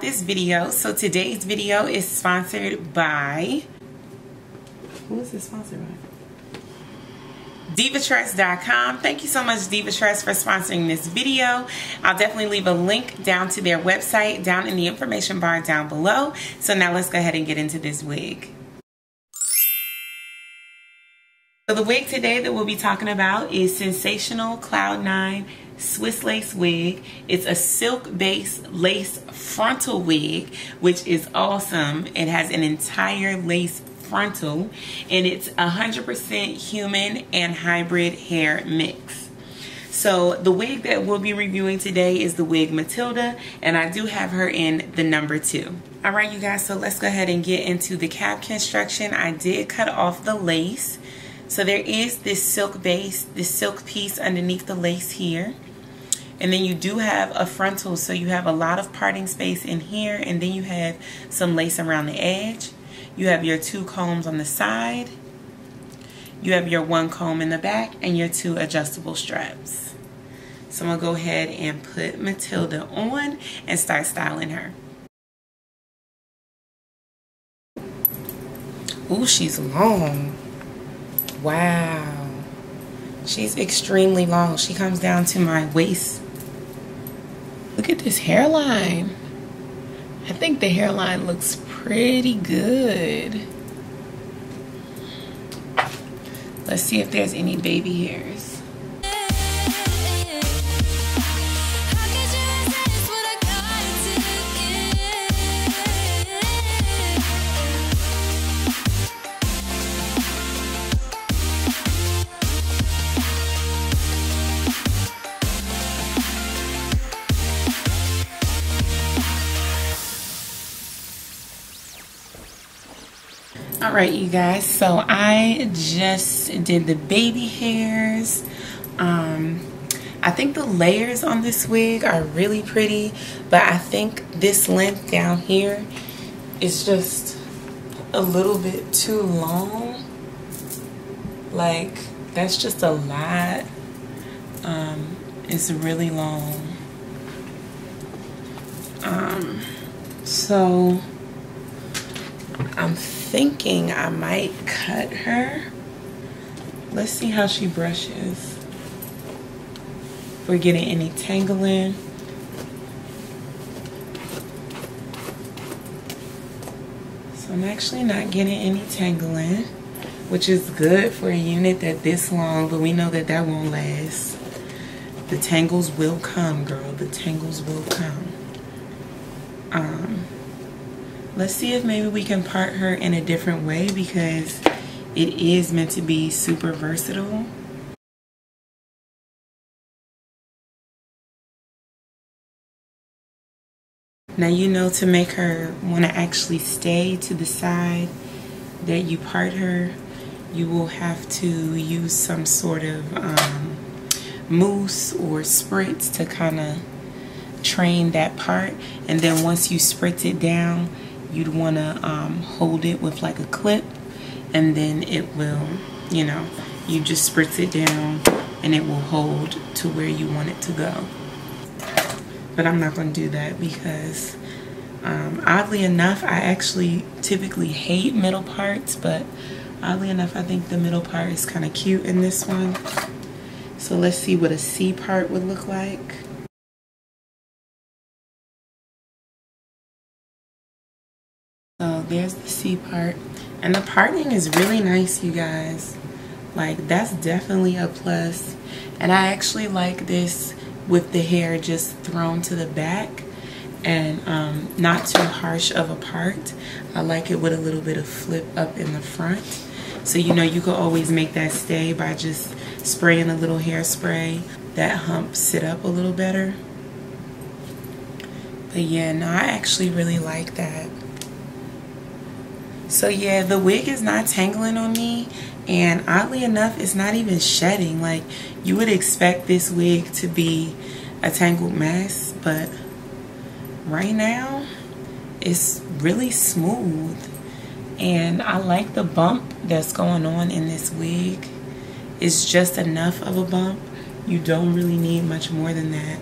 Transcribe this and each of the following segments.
this video. So today's video is sponsored by, who is this sponsored by? DivaTress.com. Thank you so much, DivaTress, for sponsoring this video. I'll definitely leave a link down to their website down in the information bar down below. So now let's go ahead and get into this wig. So the wig today that we'll be talking about is Sensationnel Cloud 9 Swiss lace wig. It's a silk-based lace frontal wig, which is awesome. It has an entire lace frontal, and it's 100% human and hybrid hair mix. So the wig that we'll be reviewing today is the wig Matilda, and I do have her in the number 2. All right, you guys, so let's go ahead and get into the cap construction. I did cut off the lace. So there is this silk base, this silk piece underneath the lace here. And then you do have a frontal, so you have a lot of parting space in here, and then you have some lace around the edge. You have your 2 combs on the side. You have your 1 comb in the back and your 2 adjustable straps. So I'm going to go ahead and put Matilda on and start styling her. Ooh, she's long. Wow. She's extremely long. She comes down to my waist. Look at this hairline. I think the hairline looks pretty good. Let's see if there's any baby hairs. Alright, you guys, so I just did the baby hairs. I think the layers on this wig are really pretty, but I think this length down here is just a little bit too long. Like, that's just a lot. It's really long. So I'm thinking I might cut her. Let's see how she brushes. If we're getting any tangling. So I'm actually not getting any tangling, which is good for a unit that this long, but we know that that won't last. The tangles will come, girl. The tangles will come. Let's see if maybe we can part her in a different way, because it is meant to be super versatile. Now, you know, to make her want to actually stay to the side that you part her, you will have to use some sort of mousse or spritz to kind of train that part. And then once you spritz it down, you'd want to hold it with like a clip, and then it will, you know, you just spritz it down and it will hold to where you want it to go. But I'm not going to do that because oddly enough, I actually typically hate middle parts, but oddly enough, I think the middle part is kind of cute in this one. So let's see what a C part would look like. So there's the C part, and the parting is really nice, you guys. Like, that's definitely a plus. And I actually like this with the hair just thrown to the back and not too harsh of a part. I like it with a little bit of flip up in the front. So, you know, you could always make that stay by just spraying a little hairspray. That hump sit up a little better. But yeah, no, I actually really like that. So yeah, the wig is not tangling on me, and oddly enough, it's not even shedding. Like, you would expect this wig to be a tangled mess, but right now it's really smooth. And I like the bump that's going on in this wig. It's just enough of a bump. You don't really need much more than that.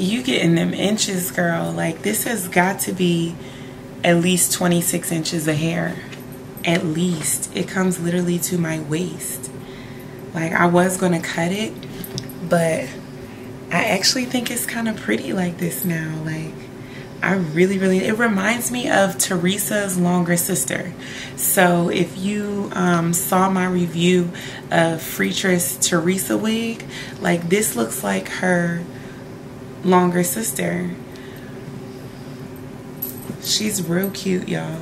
You getting them inches, girl. Like, this has got to be at least 26 inches of hair. At least. It comes literally to my waist. Like, I was gonna cut it, but I actually think it's kind of pretty like this now. Like, I really, it reminds me of Teresa's longer sister. So if you saw my review of Freetress Teresa wig, like, this looks like her longer sister. She's real cute, y'all,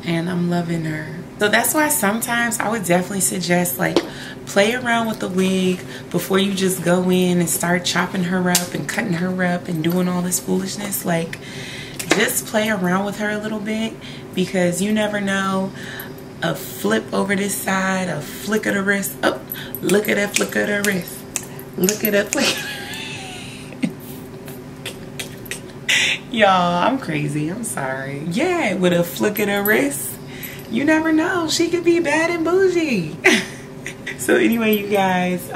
and I'm loving her. So that's why sometimes I would definitely suggest, like, play around with the wig before you just go in and start chopping her up and cutting her up and doing all this foolishness. Like, just play around with her a little bit, because you never know. A flip over this side, a flick of the wrist. Oh, look at that flick of the wrist. Look at that flick. Y'all, I'm crazy. I'm sorry. Yeah, with a flick of the wrist. You never know. She could be bad and bougie. So anyway, you guys,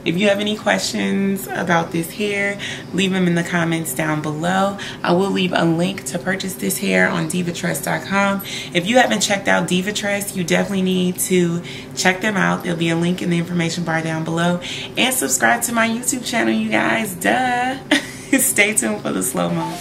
if you have any questions about this hair, leave them in the comments down below. I will leave a link to purchase this hair on divatress.com. If you haven't checked out Divatress, you definitely need to check them out. There'll be a link in the information bar down below. And subscribe to my YouTube channel, you guys. Duh. Stay tuned for the slow-mo.